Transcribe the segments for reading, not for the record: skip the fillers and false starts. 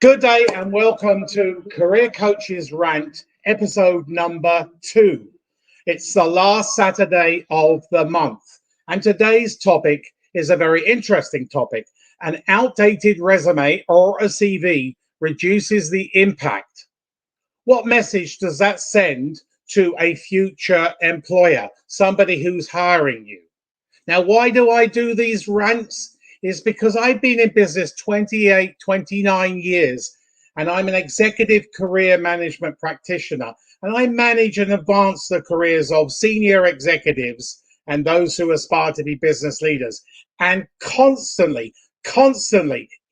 Good day and welcome to Career Coaches Rant, episode number 2. It's the last Saturday of the month, and today's topic is a very interesting topic. An outdated resume or a CV reduces the impact. What message does that send to a future employer, somebody who's hiring you? Now, why do I do these rants? Is because I've been in business 28, 29 years, and I'm an executive career management practitioner, and I manage and advance the careers of senior executives and those who aspire to be business leaders. And constantly,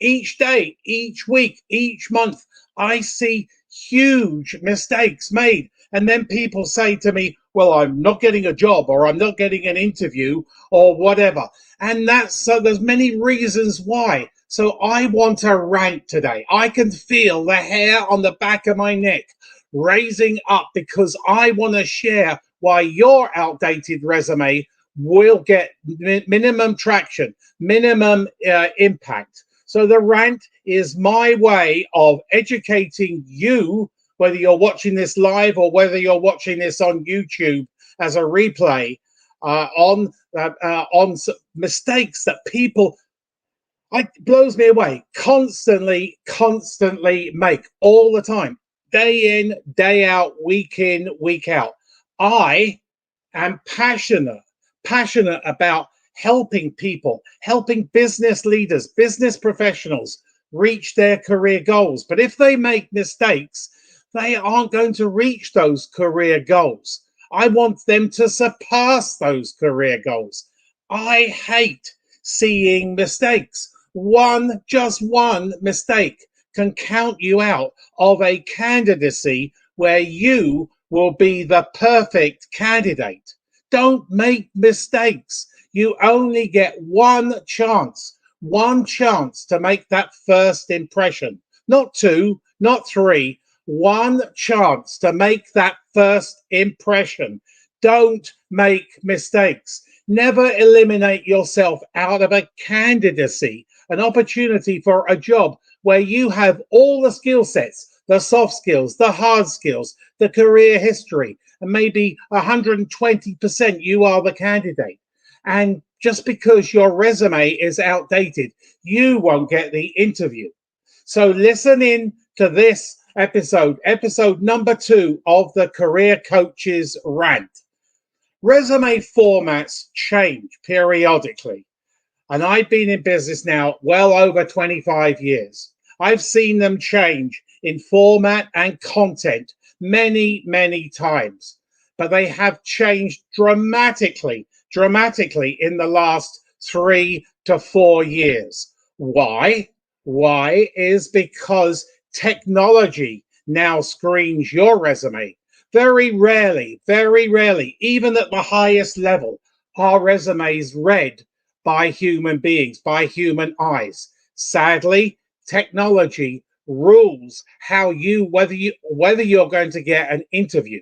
each day, each week, each month, I see huge mistakes made. And then people say to me, well, I'm not getting a job, or I'm not getting an interview, or whatever. And there's many reasons why. So I want to rant today. I can feel the hair on the back of my neck raising up because I want to share why your outdated resume will get minimum traction, minimum impact. So the rant is my way of educating you, whether you're watching this live or whether you're watching this on YouTube as a replay, on mistakes that people, it blows me away, constantly make all the time, day in, day out, week in, week out. I am passionate about helping people, helping business leaders, business professionals reach their career goals. But if they make mistakes, they aren't going to reach those career goals. I want them to surpass those career goals. I hate seeing mistakes. Just one mistake can count you out of a candidacy where you will be the perfect candidate. Don't make mistakes. You only get one chance to make that first impression. Not two, not three. One chance to make that first impression. Don't make mistakes. Never eliminate yourself out of a candidacy, an opportunity for a job where you have all the skill sets, the soft skills, the hard skills, the career history, and maybe 120% you are the candidate. And just because your resume is outdated, you won't get the interview. So listen in to this episode number 2 of the Career Coaches Rant. Resume formats change periodically, and I've been in business now well over 25 years. I've seen them change in format and content many times, but they have changed dramatically in the last 3 to 4 years. Why? Why is because technology now screens your resume. Very rarely, even at the highest level, are resumes read by human beings, by human eyes. Sadly, technology rules how whether you're going to get an interview.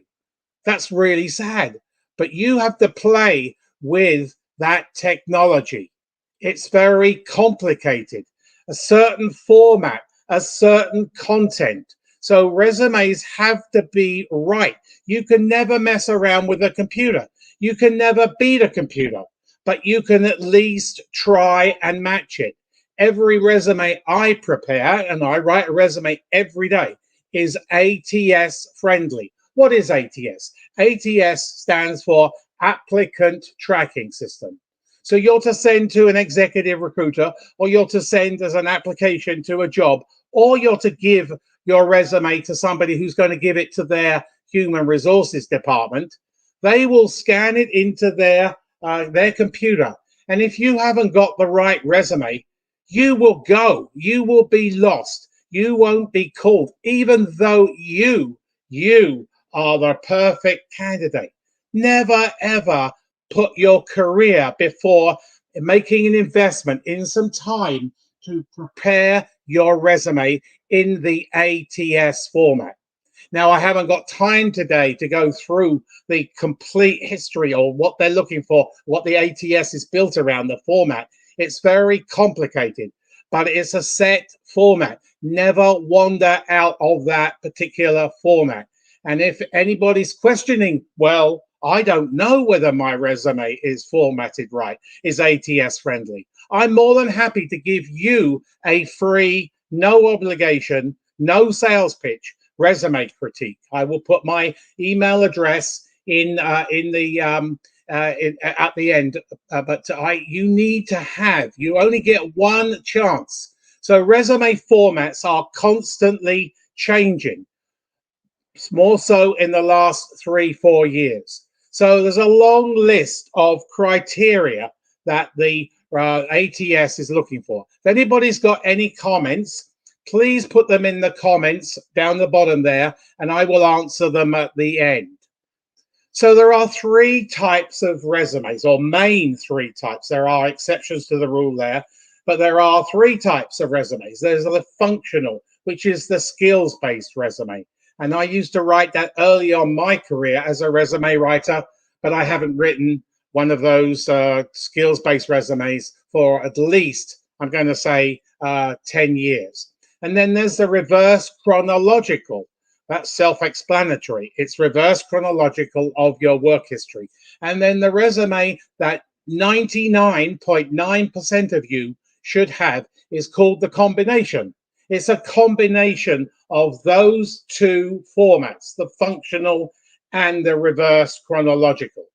That's really sad, but you have to play with that technology. It's very complicated. A certain format, a certain content. So resumes have to be right. You can never mess around with a computer. You can never beat a computer, but you can at least try and match it. Every resume I prepare, and I write a resume every day, is ATS friendly. What is ATS? ATS stands for Applicant Tracking System. So you're to send to an executive recruiter, or you're to send as an application to a job, or you're to give your resume to somebody who's going to give it to their human resources department. They will scan it into their computer. And if you haven't got the right resume, you will be lost. You won't be called, even though you are the perfect candidate. Never, ever put your career before making an investment in some time to prepare your resume in the ATS format. Now, I haven't got time today to go through the complete history or what they're looking for, what the ATS is built around, the format. It's very complicated. but it's a set format. Never wander out of that particular format. And if anybody's questioning, well, I don't know whether my resume is formatted right, is ATS friendly, I'm more than happy to give you a free, no obligation, no sales pitch resume critique. I will put my email address in the at the end, but you need to have. You only get one chance. So resume formats are constantly changing, more so in the last 3-4 years. So there's a long list of criteria that the ATS is looking for. If anybody's got any comments, please put them in the comments down the bottom there, and I will answer them at the end. So there are three types of resumes, or main three types. There are exceptions to the rule there, but there are three types of resumes. There's the functional, which is the skills-based resume. And I used to write that early on my career as a resume writer, but I haven't written one of those skills-based resumes for at least, I'm going to say, 10 years. And then there's the reverse chronological. That's self-explanatory. It's reverse chronological of your work history. And then the resume that 99.9% of you should have is called the combination. It's a combination of those two formats, the functional and the reverse chronological.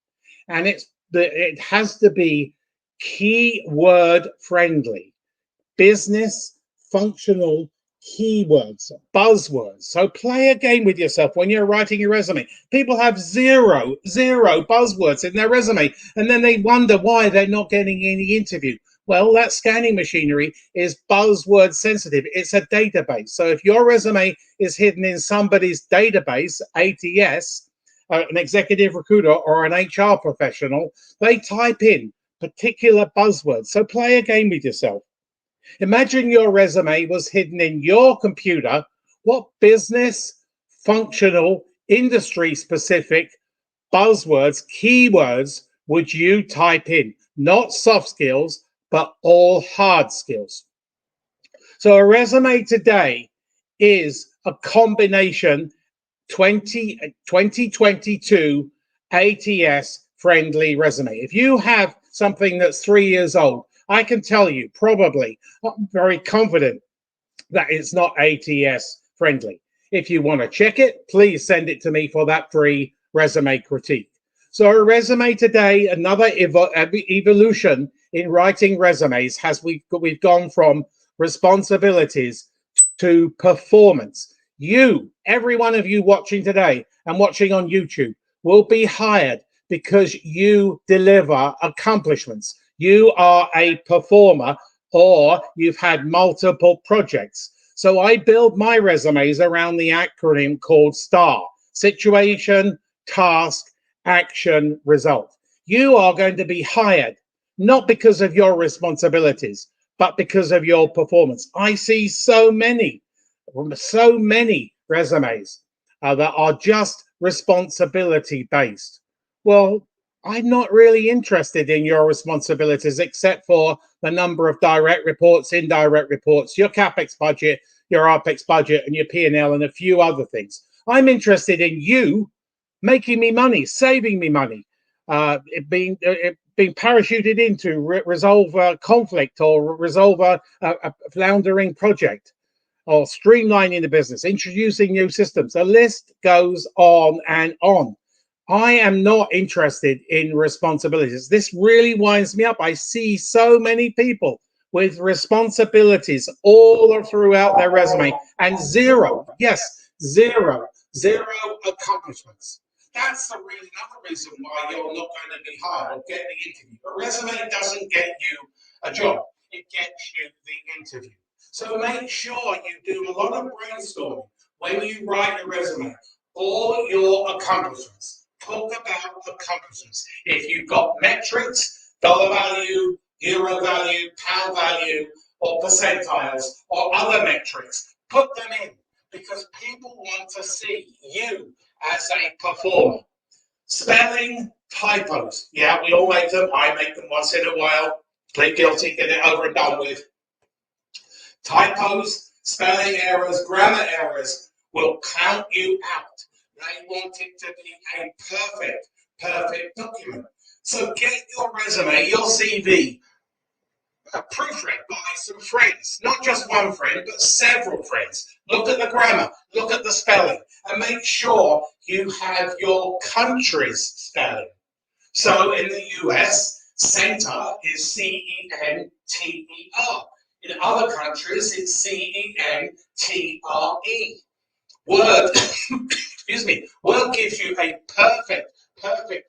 And it has to be keyword friendly, business, functional, keywords, buzzwords. So play a game with yourself when you're writing your resume. People have zero buzzwords in their resume, and then they wonder why they're not getting any interview. Well, that scanning machinery is buzzword sensitive. It's a database. So if your resume is hidden in somebody's database, ATS, an executive recruiter or an HR professional, they type in particular buzzwords. So play a game with yourself. Imagine your resume was hidden in your computer. What business, functional, industry specific buzzwords, keywords would you type in? Not soft skills, but all hard skills. So a resume today is a combination 2022 ATS friendly resume. If you have something that's 3 years old, I can tell you probably, I'm very confident that it's not ATS friendly. If you want to check it, please send it to me for that free resume critique. So a resume today, another evolution in writing resumes, we've gone from responsibilities to performance. Every one of you watching today and watching on YouTube will be hired because you deliver accomplishments. You are a performer, or you've had multiple projects. So I build my resumes around the acronym called STAR: situation, task, action, result. You are going to be hired not because of your responsibilities, but because of your performance. I see so many resumes that are just responsibility based. Well, I'm not really interested in your responsibilities except for the number of direct reports, indirect reports, your CapEx budget, your OpEx budget, and your P&L, and a few other things. I'm interested in you making me money, saving me money, being parachuted in to resolve a conflict or resolve a floundering project, or streamlining the business, introducing new systems. The list goes on and on. I am not interested in responsibilities. This really winds me up. I see so many people with responsibilities all throughout their resume and zero accomplishments. That's the really another reason why you're not going to be hired or get the interview. A resume doesn't get you a job. It gets you the interview. So make sure you do a lot of brainstorming when you write your resume. All your accomplishments. Talk about accomplishments. If you've got metrics, dollar value, euro value, pound value, or percentiles, or other metrics, put them in, because people want to see you as a performer. Spelling, typos. Yeah, we all make them. I make them once in a while. Plead guilty, get it over and done with. Typos, spelling errors, grammar errors will count you out. They want it to be a perfect document. So get your resume, your CV, proofread by some friends, not just one friend, but several friends. Look at the grammar, look at the spelling, and make sure you have your country's spelling. So in the US, center is CENTER. In other countries, it's CENTRE. Word, excuse me, Word gives you a perfect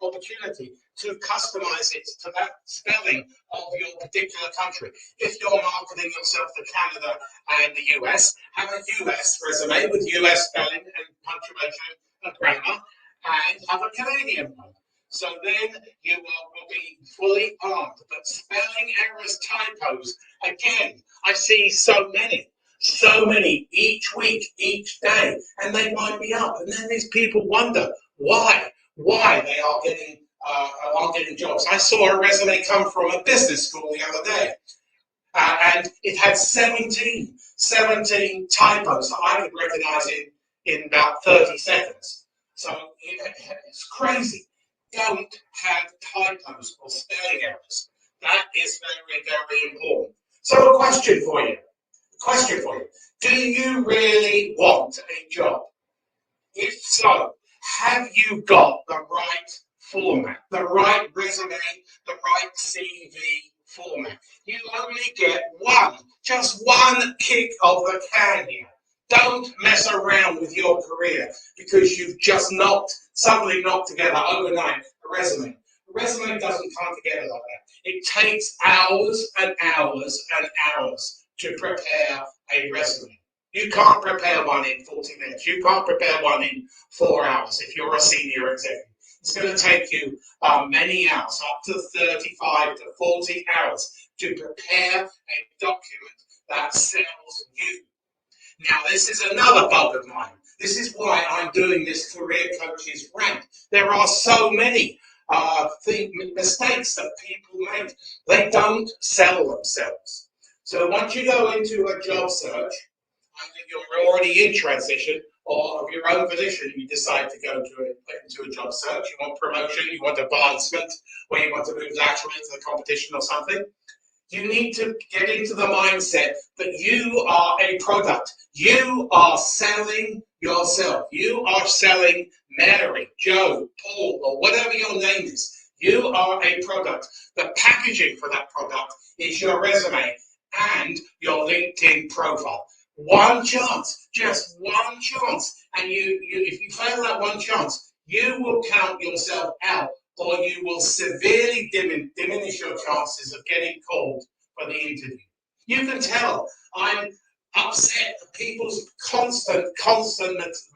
opportunity to customize it to that spelling of your particular country. If you're marketing yourself to Canada and the US, have a US resume with US spelling and punctuation and grammar, and have a Canadian one. So then you will be fully armed. But spelling errors, typos, again, I see so many each week, each day, and they might be up. And then these people wonder why they are getting jobs. I saw a resume come from a business school the other day, and it had 17 typos that I could recognize in about 30 seconds. So it's crazy. Don't have typos or spelling errors. That is very important. So a question for you. Do you really want a job? If so, have you got the right format, the right resume, the right CV format? You only get just one kick of the can here. Don't mess around with your career because you've just suddenly knocked together overnight a resume. A resume doesn't come together like that. It takes hours and hours and hours to prepare a resume. You can't prepare one in 40 minutes. You can't prepare one in 4 hours if you're a senior executive. It's going to take you many hours, up to 35 to 40 hours, to prepare a document that sells you. Now, this is another bug of mine. This is why I'm doing this Career Coaches Rant. There are so many mistakes that people make. They don't sell themselves. So once you go into a job search, either you're already in transition or of your own volition, you decide to go into a job search, you want promotion, you want advancement, or you want to move laterally to the competition or something, you need to get into the mindset that you are a product. You are selling yourself. You are selling Mary, Joe, Paul, or whatever your name is. You are a product. The packaging for that product is your resume and your LinkedIn profile. One chance, just one chance. And if you fail that one chance, you will count yourself out, or you will severely diminish your chances of getting called for the interview. You can tell I'm upset at people's constant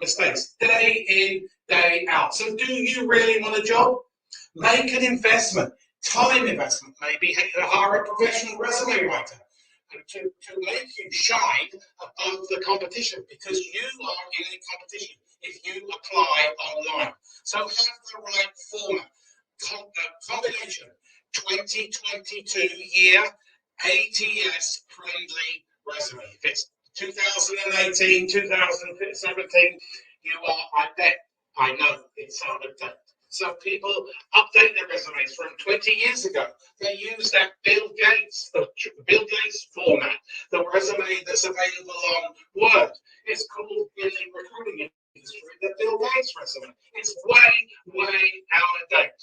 mistakes, day in, day out. So do you really want a job? Make an investment, time investment, maybe hire a professional resume writer to make you shine above the competition, because you are in a competition if you apply online. So have the right format, combination, 2022 year ATS friendly resume. If it's 2018, 2017, you are, I know it's out of date. So people update their resumes from 20 years ago. They use that Bill Gates format, the resume that's available on Word. It's called in the recruiting industry the Bill Gates resume. It's way out of date.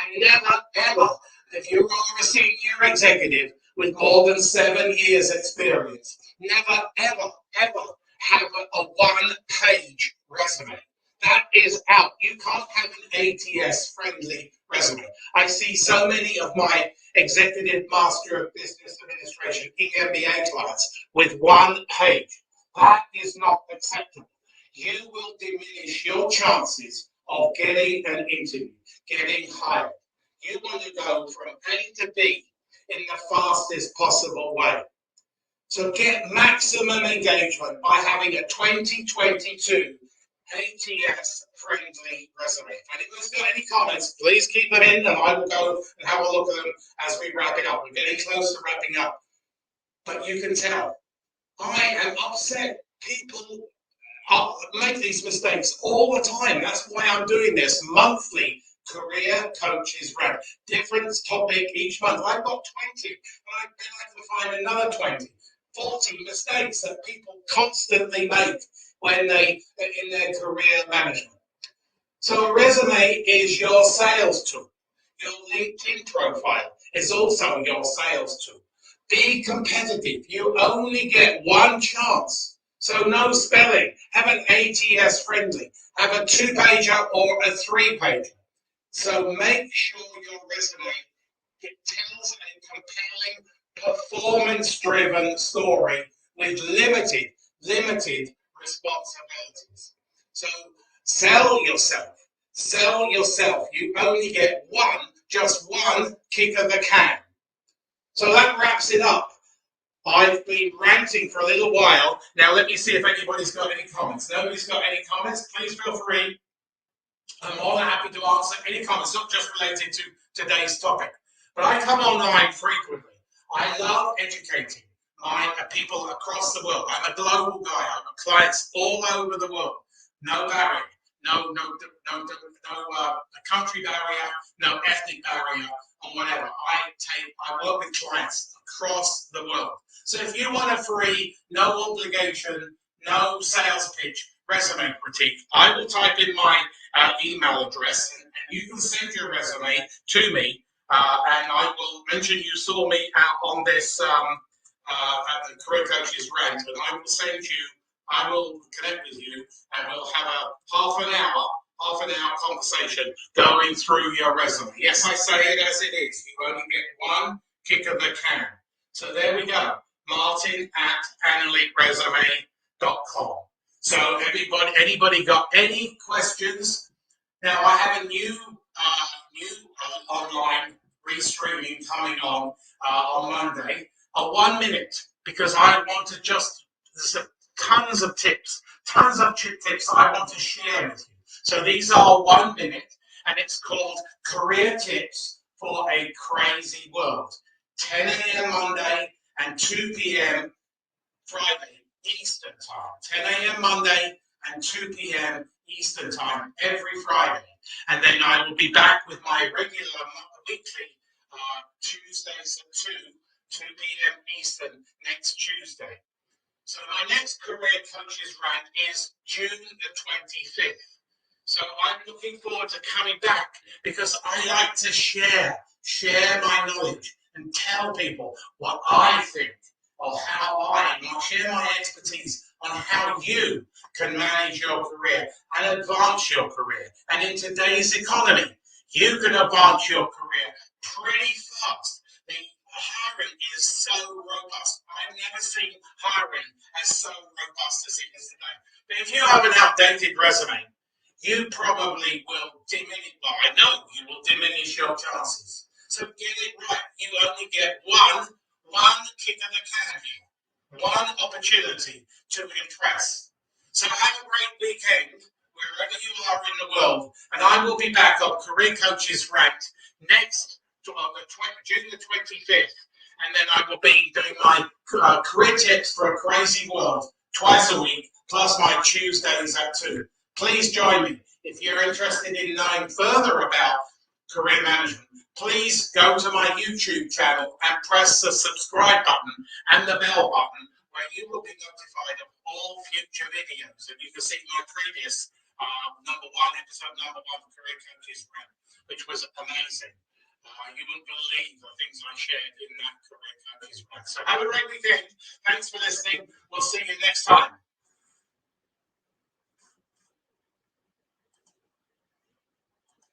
And never ever, if you are a senior executive with more than 7 years experience, never ever have a one-page resume. That is out. You can't have an ATS friendly resume. I see so many of my executive master of business administration EMBA clients with one page. That is not acceptable. You will diminish your chances of getting an interview, getting hired. You want to go from A to B in the fastest possible way. So get maximum engagement by having a 2022 ATS friendly resume. If anyone's got any comments, please keep them in and I will go and have a look at them as we wrap it up. We're getting close to wrapping up. But you can tell upset. People make these mistakes all the time. That's why I'm doing this monthly career coaches rant. Different topic each month. I've got 20, but I'd like to find another 20, 40 mistakes that people constantly make when they in their career management. So a resume is your sales tool. Your LinkedIn profile is also your sales tool. Be competitive. You only get one chance. So no spelling. Have an ATS friendly. Have a 2-pager or a 3-pager. So make sure your resume tells a compelling, performance-driven story with limited responsibilities. So sell yourself. Sell yourself. You only get just one kick of the can. So that wraps it up. I've been ranting for a little while. Now let me see if anybody's got any comments. Nobody's got any comments. Please feel free. I'm more than happy to answer any comments, not just related to today's topic. But I come online frequently. I love educating my people across the world. I'm a global guy. I've got clients all over the world. No barrier, no country barrier, no ethnic barrier, or whatever. I work with clients across the world. So if you want a free, no obligation, no sales pitch resume critique, I will type in my email address, and you can send your resume to me, and I will mention you saw me out on this at the Career Coaches Rant, and I will connect with you, and we'll have a half an hour conversation going through your resume. Yes, I say it as it is. You only get one kick of the can. So there we go. Martin@analyteresume.com. So anybody got any questions? Now I have a new online restreaming coming on Monday. A 1 minute, because I want to there's tons of tips I want to share with you. So these are 1 minute, and it's called Career Tips for a Crazy World. 10 a.m. Monday and 2 p.m. Friday, Eastern Time. 10 a.m. Monday and 2 p.m. Eastern Time every Friday. And then I will be back with my regular weekly Tuesdays at 2 p.m. Eastern next Tuesday. So my next Career Coaches Rant is June the 25th. So I'm looking forward to coming back, because I like to share my knowledge and tell people what I think, or how I share my expertise on how you can manage your career and advance your career. And in today's economy, you can advance your career pretty fast. The hiring is so robust. I've never seen hiring as so robust as it is today. But if you have an outdated resume, you probably will diminish, well, I know you will diminish your chances. So get it right. You only get one kick of the can here, one opportunity to impress. So have a great weekend wherever you are in the world, and I will be back on Career Coaches Rant next June the 25th, and then I will be doing my career tips for a crazy world twice a week, plus my Tuesdays at 2. Please join me. If you're interested in knowing further about career management, please go to my YouTube channel and press the subscribe button and the bell button, where you will be notified of all future videos. And you can see my previous episode number one of Career Coaches Rant, which was amazing. You wouldn't believe the things I shared in that Career Coaches Rant. So have a great weekend. Thanks for listening. We'll see you next time.